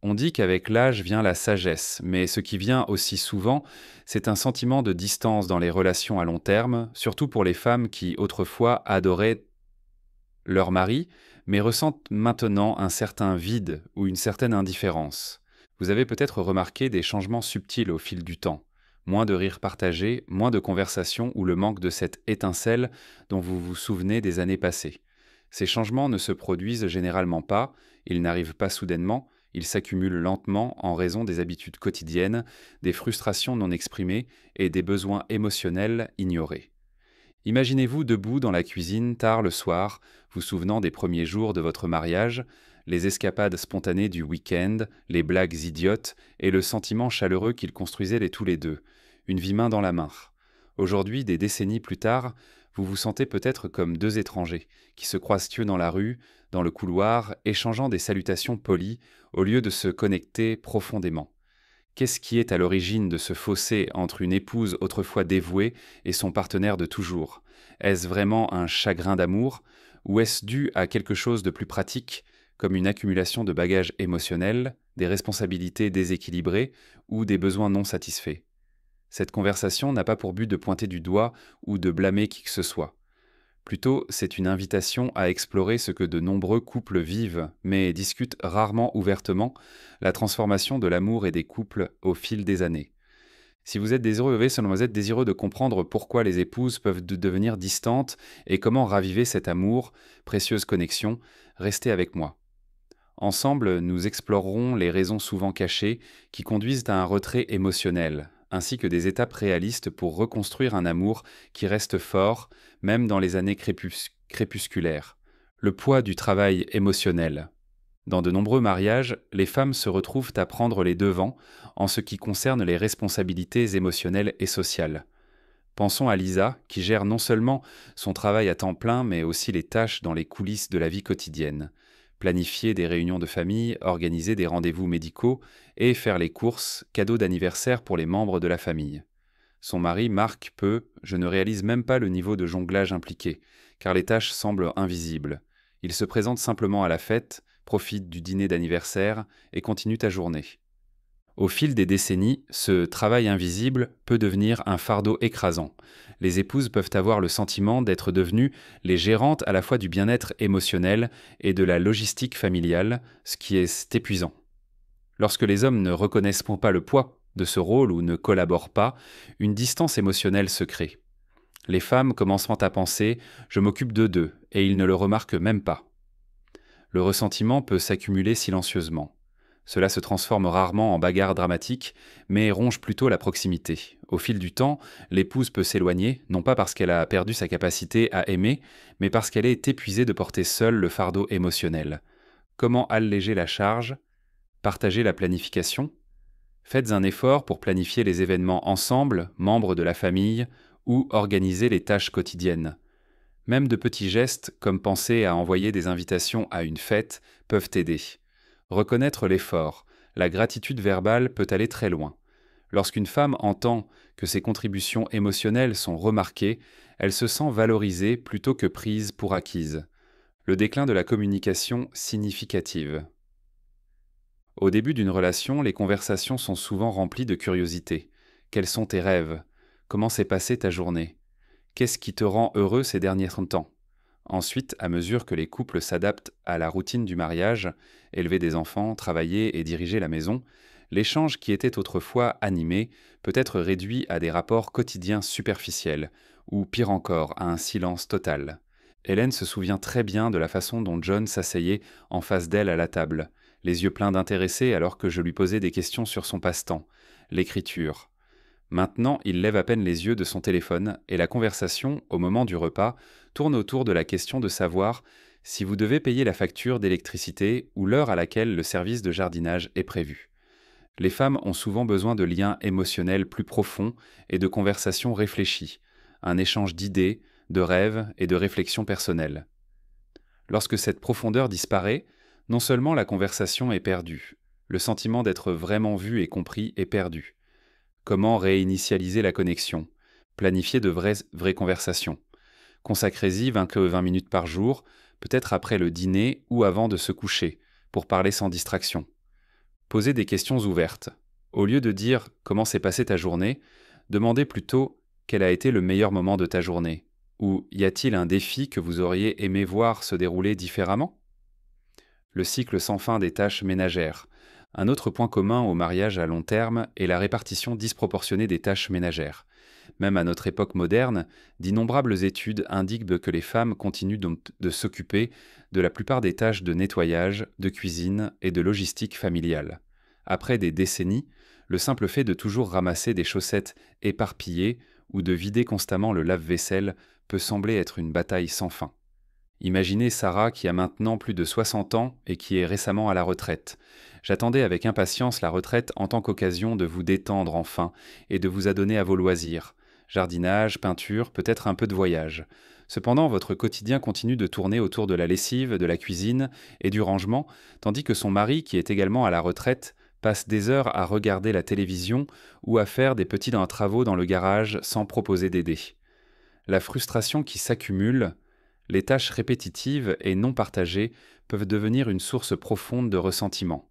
On dit qu'avec l'âge vient la sagesse, mais ce qui vient aussi souvent, c'est un sentiment de distance dans les relations à long terme, surtout pour les femmes qui autrefois adoraient leur mari, mais ressentent maintenant un certain vide ou une certaine indifférence. Vous avez peut-être remarqué des changements subtils au fil du temps. Moins de rires partagés, moins de conversations ou le manque de cette étincelle dont vous vous souvenez des années passées. Ces changements ne se produisent généralement pas, ils n'arrivent pas soudainement, ils s'accumulent lentement en raison des habitudes quotidiennes, des frustrations non exprimées et des besoins émotionnels ignorés. Imaginez-vous debout dans la cuisine tard le soir, vous souvenant des premiers jours de votre mariage, les escapades spontanées du week-end, les blagues idiotes et le sentiment chaleureux qu'ils construisaient les tous les deux, une vie main dans la main. Aujourd'hui, des décennies plus tard, vous vous sentez peut-être comme deux étrangers, qui se croisent dans la rue, dans le couloir, échangeant des salutations polies, au lieu de se connecter profondément. Qu'est-ce qui est à l'origine de ce fossé entre une épouse autrefois dévouée et son partenaire de toujours? Est-ce vraiment un chagrin d'amour ou est-ce dû à quelque chose de plus pratique, comme une accumulation de bagages émotionnels, des responsabilités déséquilibrées ou des besoins non satisfaits? Cette conversation n'a pas pour but de pointer du doigt ou de blâmer qui que ce soit. Plutôt, c'est une invitation à explorer ce que de nombreux couples vivent, mais discutent rarement ouvertement, la transformation de l'amour et des couples au fil des années. Si vous êtes désireux de comprendre pourquoi les épouses peuvent devenir distantes et comment raviver cet amour, précieuse connexion, restez avec moi. Ensemble, nous explorerons les raisons souvent cachées qui conduisent à un retrait émotionnel, ainsi que des étapes réalistes pour reconstruire un amour qui reste fort, même dans les années crépusculaires. Le poids du travail émotionnel. Dans de nombreux mariages, les femmes se retrouvent à prendre les devants en ce qui concerne les responsabilités émotionnelles et sociales. Pensons à Lisa, qui gère non seulement son travail à temps plein, mais aussi les tâches dans les coulisses de la vie quotidienne. Planifier des réunions de famille, organiser des rendez-vous médicaux et faire les courses, cadeaux d'anniversaire pour les membres de la famille. Son mari, Marc, je ne réalise même pas le niveau de jonglage impliqué, car les tâches semblent invisibles. Il se présente simplement à la fête, profite du dîner d'anniversaire et continue ta journée. Au fil des décennies, ce travail invisible peut devenir un fardeau écrasant. Les épouses peuvent avoir le sentiment d'être devenues les gérantes à la fois du bien-être émotionnel et de la logistique familiale, ce qui est épuisant. Lorsque les hommes ne reconnaissent pas le poids de ce rôle ou ne collaborent pas, une distance émotionnelle se crée. Les femmes commencent à penser « je m'occupe de d'eux » et ils ne le remarquent même pas. Le ressentiment peut s'accumuler silencieusement. Cela se transforme rarement en bagarre dramatique, mais ronge plutôt la proximité. Au fil du temps, l'épouse peut s'éloigner, non pas parce qu'elle a perdu sa capacité à aimer, mais parce qu'elle est épuisée de porter seule le fardeau émotionnel. Comment alléger la charge? Partager la planification? Faites un effort pour planifier les événements ensemble, membres de la famille, ou organiser les tâches quotidiennes. Même de petits gestes, comme penser à envoyer des invitations à une fête, peuvent aider. Reconnaître l'effort, la gratitude verbale peut aller très loin. Lorsqu'une femme entend que ses contributions émotionnelles sont remarquées, elle se sent valorisée plutôt que prise pour acquise. Le déclin de la communication significative. Au début d'une relation, les conversations sont souvent remplies de curiosité. Quels sont tes rêves? Comment s'est passée ta journée? Qu'est-ce qui te rend heureux ces derniers temps? Ensuite, à mesure que les couples s'adaptent à la routine du mariage, élever des enfants, travailler et diriger la maison, l'échange qui était autrefois animé peut être réduit à des rapports quotidiens superficiels, ou pire encore, à un silence total. Hélène se souvient très bien de la façon dont John s'asseyait en face d'elle à la table, les yeux pleins d'intéressés alors que je lui posais des questions sur son passe-temps, l'écriture. Maintenant, il lève à peine les yeux de son téléphone et la conversation, au moment du repas, tourne autour de la question de savoir si vous devez payer la facture d'électricité ou l'heure à laquelle le service de jardinage est prévu. Les femmes ont souvent besoin de liens émotionnels plus profonds et de conversations réfléchies, un échange d'idées, de rêves et de réflexions personnelles. Lorsque cette profondeur disparaît, non seulement la conversation est perdue, le sentiment d'être vraiment vu et compris est perdu. Comment réinitialiser la connexion? Planifier de vraies conversations. Consacrez-y 20 minutes par jour, peut-être après le dîner ou avant de se coucher, pour parler sans distraction. Posez des questions ouvertes. Au lieu de dire comment s'est passée ta journée, demandez plutôt quel a été le meilleur moment de ta journée. Ou y a-t-il un défi que vous auriez aimé voir se dérouler différemment? Le cycle sans fin des tâches ménagères. Un autre point commun au mariage à long terme est la répartition disproportionnée des tâches ménagères. Même à notre époque moderne, d'innombrables études indiquent que les femmes continuent donc de s'occuper de la plupart des tâches de nettoyage, de cuisine et de logistique familiale. Après des décennies, le simple fait de toujours ramasser des chaussettes éparpillées ou de vider constamment le lave-vaisselle peut sembler être une bataille sans fin. Imaginez Sarah qui a maintenant plus de 60 ans et qui est récemment à la retraite. J'attendais avec impatience la retraite en tant qu'occasion de vous détendre enfin et de vous adonner à vos loisirs. Jardinage, peinture, peut-être un peu de voyage. Cependant, votre quotidien continue de tourner autour de la lessive, de la cuisine et du rangement, tandis que son mari, qui est également à la retraite, passe des heures à regarder la télévision ou à faire des petits travaux dans le garage sans proposer d'aider. La frustration qui s'accumule, les tâches répétitives et non partagées peuvent devenir une source profonde de ressentiment.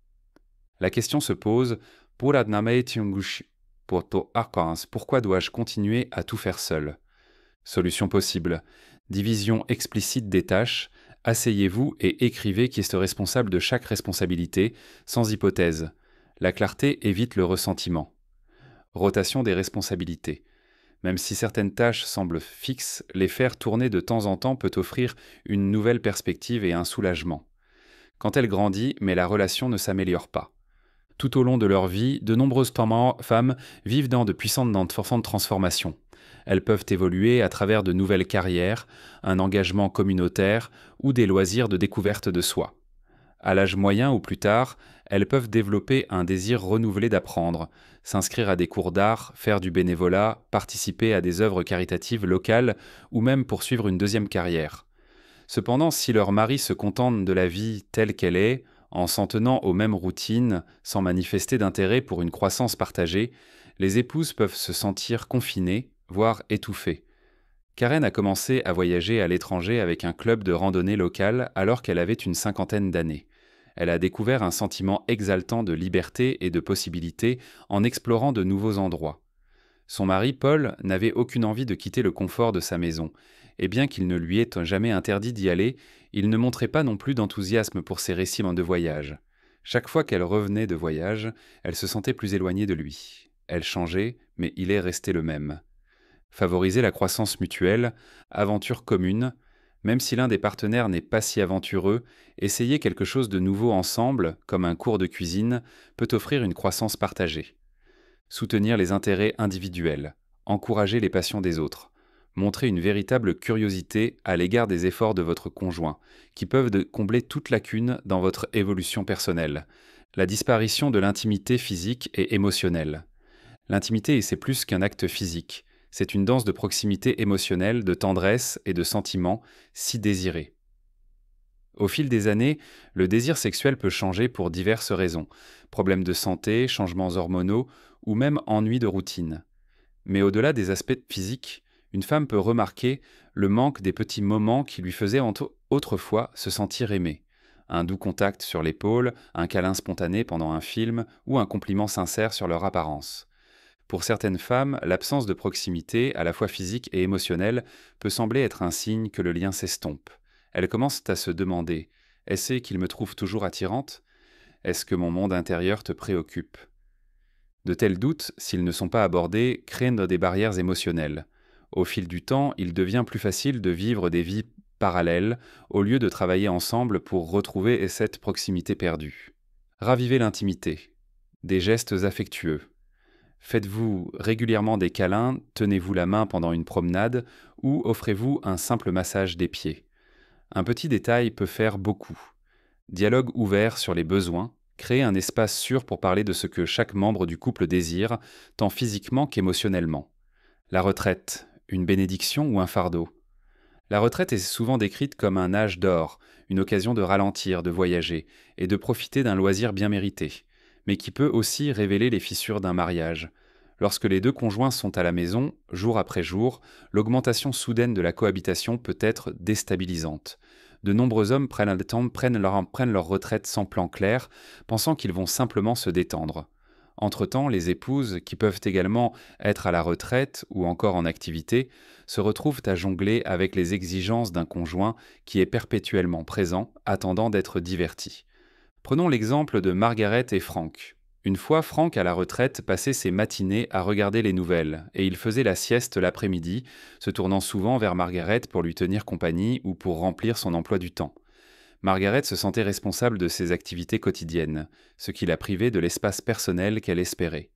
La question se pose, pourquoi dois-je continuer à tout faire seul? Solution possible. Division explicite des tâches. Asseyez-vous et écrivez qui est responsable de chaque responsabilité, sans hypothèse. La clarté évite le ressentiment. Rotation des responsabilités. Même si certaines tâches semblent fixes, les faire tourner de temps en temps peut offrir une nouvelle perspective et un soulagement. Quand elle grandit, mais la relation ne s'améliore pas. Tout au long de leur vie, de nombreuses femmes vivent dans de puissantes transformations. Elles peuvent évoluer à travers de nouvelles carrières, un engagement communautaire ou des loisirs de découverte de soi. À l'âge moyen ou plus tard, elles peuvent développer un désir renouvelé d'apprendre, s'inscrire à des cours d'art, faire du bénévolat, participer à des œuvres caritatives locales ou même poursuivre une deuxième carrière. Cependant, si leur mari se contente de la vie telle qu'elle est, en s'en tenant aux mêmes routines, sans manifester d'intérêt pour une croissance partagée, les épouses peuvent se sentir confinées, voire étouffées. Karen a commencé à voyager à l'étranger avec un club de randonnée local alors qu'elle avait une 50aine d'années. Elle a découvert un sentiment exaltant de liberté et de possibilité en explorant de nouveaux endroits. Son mari, Paul, n'avait aucune envie de quitter le confort de sa maison, et bien qu'il ne lui ait jamais interdit d'y aller, il ne montrait pas non plus d'enthousiasme pour ses récits de voyage. Chaque fois qu'elle revenait de voyage, elle se sentait plus éloignée de lui. Elle changeait, mais il est resté le même. Favoriser la croissance mutuelle, aventure commune, même si l'un des partenaires n'est pas si aventureux, essayer quelque chose de nouveau ensemble, comme un cours de cuisine, peut offrir une croissance partagée. Soutenir les intérêts individuels, encourager les passions des autres, montrer une véritable curiosité à l'égard des efforts de votre conjoint, qui peuvent combler toute lacune dans votre évolution personnelle. La disparition de l'intimité physique et émotionnelle. L'intimité, c'est plus qu'un acte physique. C'est une danse de proximité émotionnelle, de tendresse et de sentiments si désirés. Au fil des années, le désir sexuel peut changer pour diverses raisons. Problèmes de santé, changements hormonaux ou même ennuis de routine. Mais au-delà des aspects physiques, une femme peut remarquer le manque des petits moments qui lui faisaient autrefois se sentir aimée. Un doux contact sur l'épaule, un câlin spontané pendant un film ou un compliment sincère sur leur apparence. Pour certaines femmes, l'absence de proximité, à la fois physique et émotionnelle, peut sembler être un signe que le lien s'estompe. Elles commencent à se demander « Est-ce qu'il me trouve toujours attirante ? Est-ce que mon monde intérieur te préoccupe ?» De tels doutes, s'ils ne sont pas abordés, créent des barrières émotionnelles. Au fil du temps, il devient plus facile de vivre des vies parallèles au lieu de travailler ensemble pour retrouver cette proximité perdue. Ravivez l'intimité. Des gestes affectueux. Faites-vous régulièrement des câlins, tenez-vous la main pendant une promenade ou offrez-vous un simple massage des pieds. Un petit détail peut faire beaucoup. Dialogue ouvert sur les besoins, créer un espace sûr pour parler de ce que chaque membre du couple désire, tant physiquement qu'émotionnellement. La retraite, une bénédiction ou un fardeau? La retraite est souvent décrite comme un âge d'or, une occasion de ralentir, de voyager et de profiter d'un loisir bien mérité, mais qui peut aussi révéler les fissures d'un mariage. Lorsque les deux conjoints sont à la maison, jour après jour, l'augmentation soudaine de la cohabitation peut être déstabilisante. De nombreux hommes prennent leur retraite sans plan clair, pensant qu'ils vont simplement se détendre. Entre-temps, les épouses, qui peuvent également être à la retraite ou encore en activité, se retrouvent à jongler avec les exigences d'un conjoint qui est perpétuellement présent, attendant d'être diverti. Prenons l'exemple de Margaret et Frank. Une fois, Frank, à la retraite, passait ses matinées à regarder les nouvelles, et il faisait la sieste l'après-midi, se tournant souvent vers Margaret pour lui tenir compagnie ou pour remplir son emploi du temps. Margaret se sentait responsable de ses activités quotidiennes, ce qui la privait de l'espace personnel qu'elle espérait.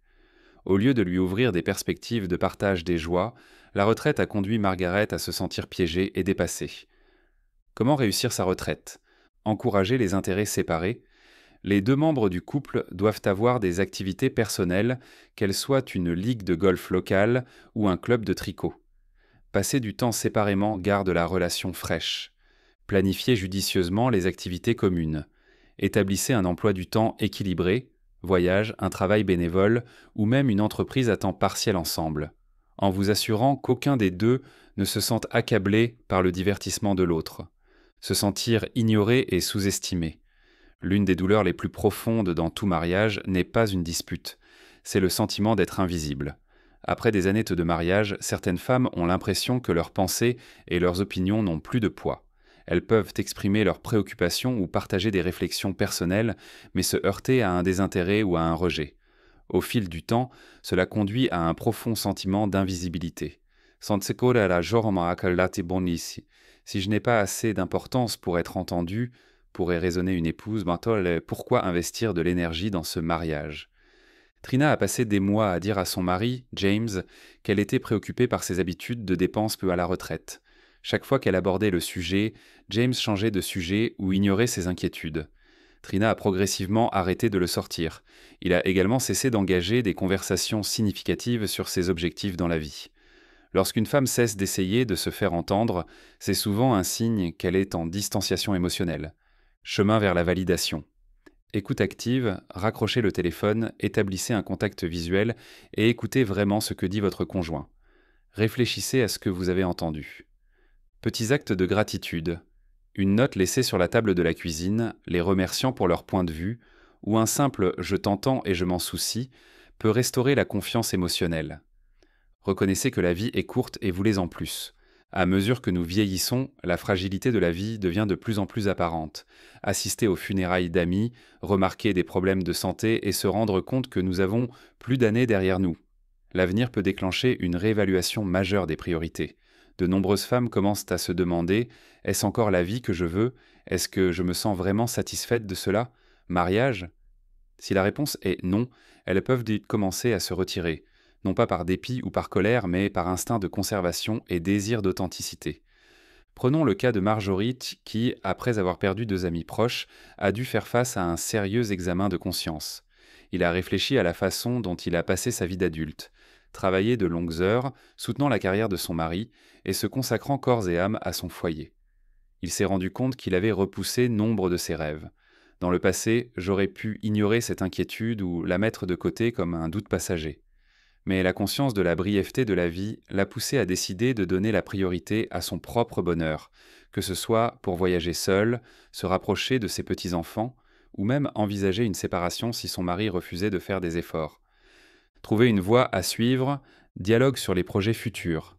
Au lieu de lui ouvrir des perspectives de partage des joies, la retraite a conduit Margaret à se sentir piégée et dépassée. Comment réussir sa retraite? Encourager les intérêts séparés. Les deux membres du couple doivent avoir des activités personnelles, qu'elles soient une ligue de golf locale ou un club de tricot. Passer du temps séparément garde la relation fraîche. Planifiez judicieusement les activités communes. Établissez un emploi du temps équilibré, voyage, un travail bénévole ou même une entreprise à temps partiel ensemble, en vous assurant qu'aucun des deux ne se sente accablé par le divertissement de l'autre. Se sentir ignoré et sous-estimé. L'une des douleurs les plus profondes dans tout mariage n'est pas une dispute, c'est le sentiment d'être invisible. Après des années de mariage, certaines femmes ont l'impression que leurs pensées et leurs opinions n'ont plus de poids. Elles peuvent exprimer leurs préoccupations ou partager des réflexions personnelles, mais se heurter à un désintérêt ou à un rejet. Au fil du temps, cela conduit à un profond sentiment d'invisibilité. Si je n'ai pas assez d'importance pour être entendue, pourrait raisonner une épouse, pourquoi investir de l'énergie dans ce mariage? Trina a passé des mois à dire à son mari, James, qu'elle était préoccupée par ses habitudes de dépenses peu à la retraite. Chaque fois qu'elle abordait le sujet, James changeait de sujet ou ignorait ses inquiétudes. Trina a progressivement arrêté de le sortir. Il a également cessé d'engager des conversations significatives sur ses objectifs dans la vie. Lorsqu'une femme cesse d'essayer de se faire entendre, c'est souvent un signe qu'elle est en distanciation émotionnelle. Chemin vers la validation. Écoute active, raccrochez le téléphone, établissez un contact visuel et écoutez vraiment ce que dit votre conjoint. Réfléchissez à ce que vous avez entendu. Petits actes de gratitude. Une note laissée sur la table de la cuisine, les remerciant pour leur point de vue, ou un simple « je t'entends et je m'en soucie » peut restaurer la confiance émotionnelle. Reconnaissez que la vie est courte et voulez-en plus. À mesure que nous vieillissons, la fragilité de la vie devient de plus en plus apparente. Assister aux funérailles d'amis, remarquer des problèmes de santé et se rendre compte que nous avons plus d'années derrière nous. L'avenir peut déclencher une réévaluation majeure des priorités. De nombreuses femmes commencent à se demander « Est-ce encore la vie que je veux? Est-ce que je me sens vraiment satisfaite de cela? Mariage ?» Si la réponse est non, elles peuvent commencer à se retirer, non pas par dépit ou par colère, mais par instinct de conservation et désir d'authenticité. Prenons le cas de Marjorie qui, après avoir perdu 2 amis proches, a dû faire face à un sérieux examen de conscience. Il a réfléchi à la façon dont il a passé sa vie d'adulte, travaillé de longues heures, soutenant la carrière de son mari et se consacrant corps et âme à son foyer. Il s'est rendu compte qu'il avait repoussé nombre de ses rêves. Dans le passé, j'aurais pu ignorer cette inquiétude ou la mettre de côté comme un doute passager. Mais la conscience de la brièveté de la vie l'a poussé à décider de donner la priorité à son propre bonheur, que ce soit pour voyager seul, se rapprocher de ses petits-enfants, ou même envisager une séparation si son mari refusait de faire des efforts. Trouver une voie à suivre, dialogue sur les projets futurs.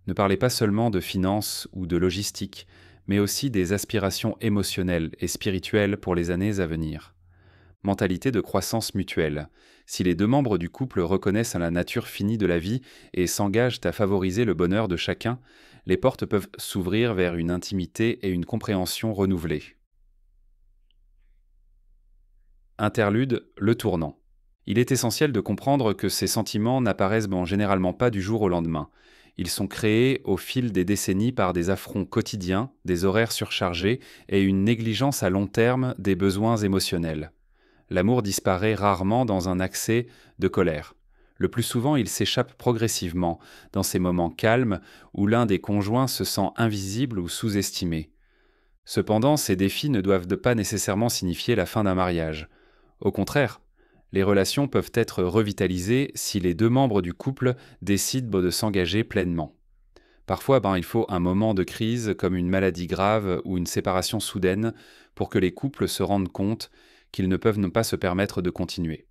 Ne parlez pas seulement de finances ou de logistique, mais aussi des aspirations émotionnelles et spirituelles pour les années à venir. Mentalité de croissance mutuelle. Si les deux membres du couple reconnaissent la nature finie de la vie et s'engagent à favoriser le bonheur de chacun, les portes peuvent s'ouvrir vers une intimité et une compréhension renouvelées. Interlude, le tournant. Il est essentiel de comprendre que ces sentiments n'apparaissent généralement pas du jour au lendemain. Ils sont créés au fil des décennies par des affronts quotidiens, des horaires surchargés et une négligence à long terme des besoins émotionnels. L'amour disparaît rarement dans un accès de colère. Le plus souvent, il s'échappe progressivement, dans ces moments calmes où l'un des conjoints se sent invisible ou sous-estimé. Cependant, ces défis ne doivent pas nécessairement signifier la fin d'un mariage. Au contraire, les relations peuvent être revitalisées si les deux membres du couple décident de s'engager pleinement. Parfois, il faut un moment de crise comme une maladie grave ou une séparation soudaine pour que les couples se rendent compte qu'ils ne peuvent ne pas se permettre de continuer.